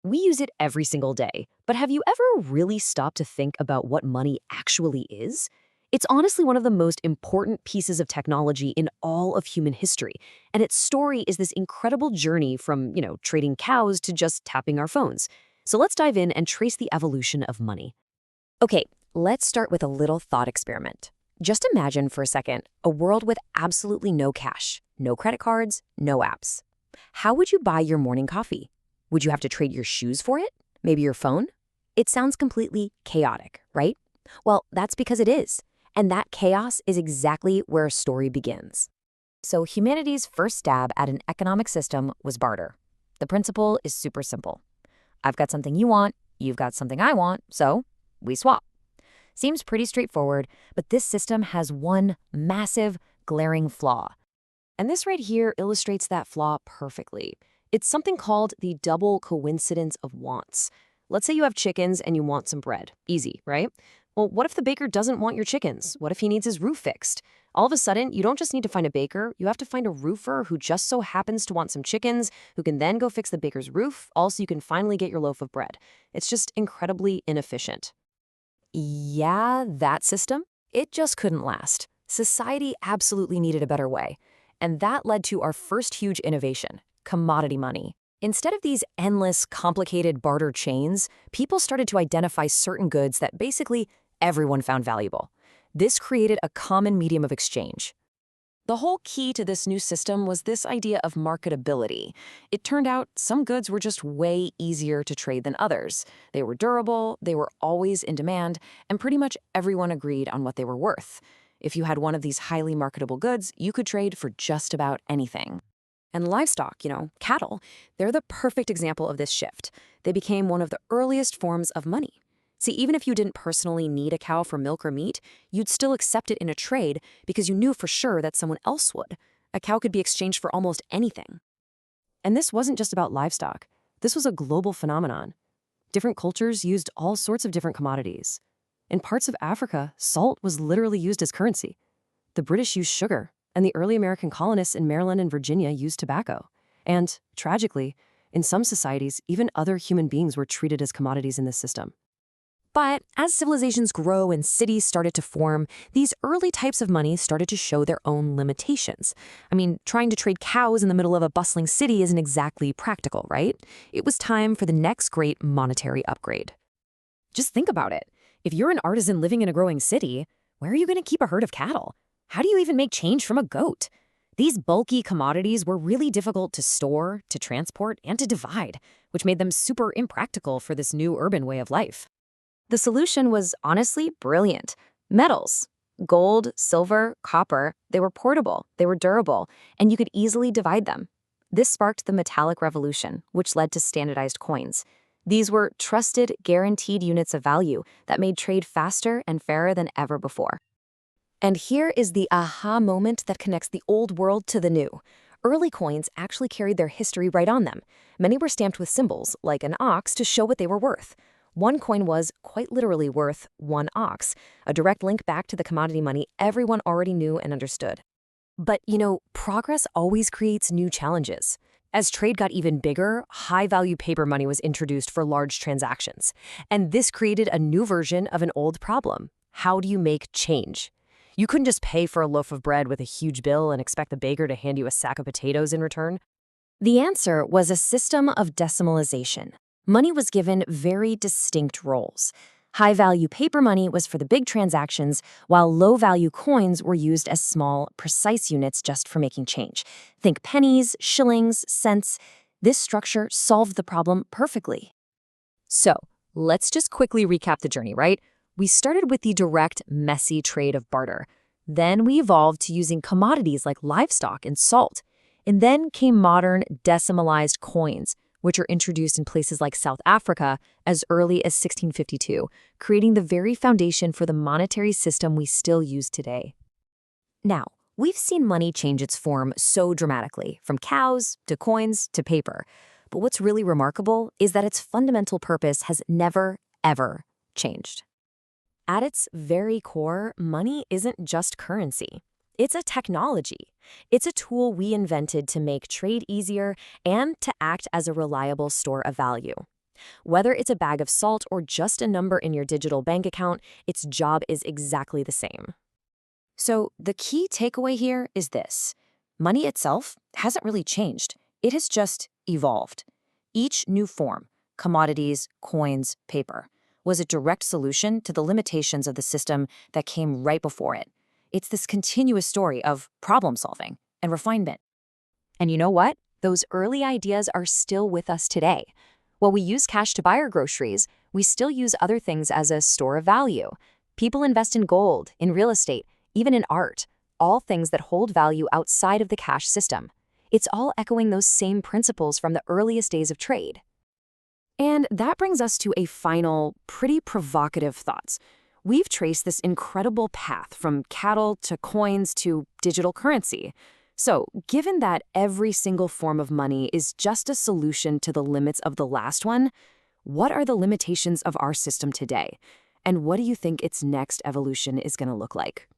We use it every single day, but have you ever really stopped to think about what money actually is? It's honestly one of the most important pieces of technology in all of human history, and its story is this incredible journey from, trading cows to just tapping our phones. So let's dive in and trace the evolution of money. Okay, let's start with a little thought experiment. Just imagine for a second a world with absolutely no cash, no credit cards, no apps. How would you buy your morning coffee? Would you have to trade your shoes for it? Maybe your phone? It sounds completely chaotic, right? Well, that's because it is. And that chaos is exactly where a story begins. So humanity's first stab at an economic system was barter. The principle is super simple. I've got something you want, you've got something I want, so we swap. Seems pretty straightforward, but this system has one massive, glaring flaw. And this right here illustrates that flaw perfectly. It's something called the double coincidence of wants. Let's say you have chickens and you want some bread. Easy, right? Well, what if the baker doesn't want your chickens? What if he needs his roof fixed? All of a sudden, you don't just need to find a baker, you have to find a roofer who just so happens to want some chickens, who can then go fix the baker's roof, also you can finally get your loaf of bread. It's just incredibly inefficient. Yeah, that system? It just couldn't last. Society absolutely needed a better way. And that led to our first huge innovation, commodity money. Instead of these endless, complicated barter chains, people started to identify certain goods that basically everyone found valuable. This created a common medium of exchange. The whole key to this new system was this idea of marketability. It turned out some goods were just way easier to trade than others. They were durable, they were always in demand, and pretty much everyone agreed on what they were worth. If you had one of these highly marketable goods, you could trade for just about anything. And livestock, cattle, they're the perfect example of this shift. They became one of the earliest forms of money. See, even if you didn't personally need a cow for milk or meat, you'd still accept it in a trade because you knew for sure that someone else would. A cow could be exchanged for almost anything. And this wasn't just about livestock. This was a global phenomenon. Different cultures used all sorts of different commodities. In parts of Africa, salt was literally used as currency. The British used sugar, and the early American colonists in Maryland and Virginia used tobacco. And, tragically, in some societies, even other human beings were treated as commodities in this system. But as civilizations grow and cities started to form, these early types of money started to show their own limitations. Trying to trade cows in the middle of a bustling city isn't exactly practical, right? It was time for the next great monetary upgrade. Just think about it. If you're an artisan living in a growing city, where are you going to keep a herd of cattle? How do you even make change from a goat? These bulky commodities were really difficult to store, to transport, and to divide, which made them super impractical for this new urban way of life. The solution was honestly brilliant. Metals. Gold, silver, copper, they were portable, they were durable, and you could easily divide them. This sparked the metallic revolution, which led to standardized coins. These were trusted, guaranteed units of value that made trade faster and fairer than ever before. And here is the aha moment that connects the old world to the new. Early coins actually carried their history right on them. Many were stamped with symbols, like an ox, to show what they were worth. One coin was, quite literally, worth 1 ox, a direct link back to the commodity money everyone already knew and understood. But, progress always creates new challenges. As trade got even bigger, high-value paper money was introduced for large transactions. And this created a new version of an old problem. How do you make change? You couldn't just pay for a loaf of bread with a huge bill and expect the baker to hand you a sack of potatoes in return. The answer was a system of decimalization. Money was given very distinct roles. High-value paper money was for the big transactions, while low-value coins were used as small, precise units just for making change. Think pennies, shillings, cents. This structure solved the problem perfectly. So, let's just quickly recap the journey, right? We started with the direct, messy trade of barter. Then we evolved to using commodities like livestock and salt. And then came modern, decimalized coins, which are introduced in places like South Africa as early as 1652, creating the very foundation for the monetary system we still use today. Now, we've seen money change its form so dramatically, from cows to coins to paper. But what's really remarkable is that its fundamental purpose has never, ever changed. At its very core, money isn't just currency. It's a technology. It's a tool we invented to make trade easier and to act as a reliable store of value. Whether it's a bag of salt or just a number in your digital bank account, its job is exactly the same. So, the key takeaway here is this: money itself hasn't really changed, it has just evolved. Each new form, commodities, coins, paper, was a direct solution to the limitations of the system that came right before it. It's this continuous story of problem solving and refinement. And you know what? Those early ideas are still with us today. While we use cash to buy our groceries, we still use other things as a store of value. People invest in gold, in real estate, even in art, all things that hold value outside of the cash system. It's all echoing those same principles from the earliest days of trade. And that brings us to a final, pretty provocative thought. We've traced this incredible path from cattle to coins to digital currency. So, given that every single form of money is just a solution to the limits of the last one, what are the limitations of our system today? And what do you think its next evolution is going to look like?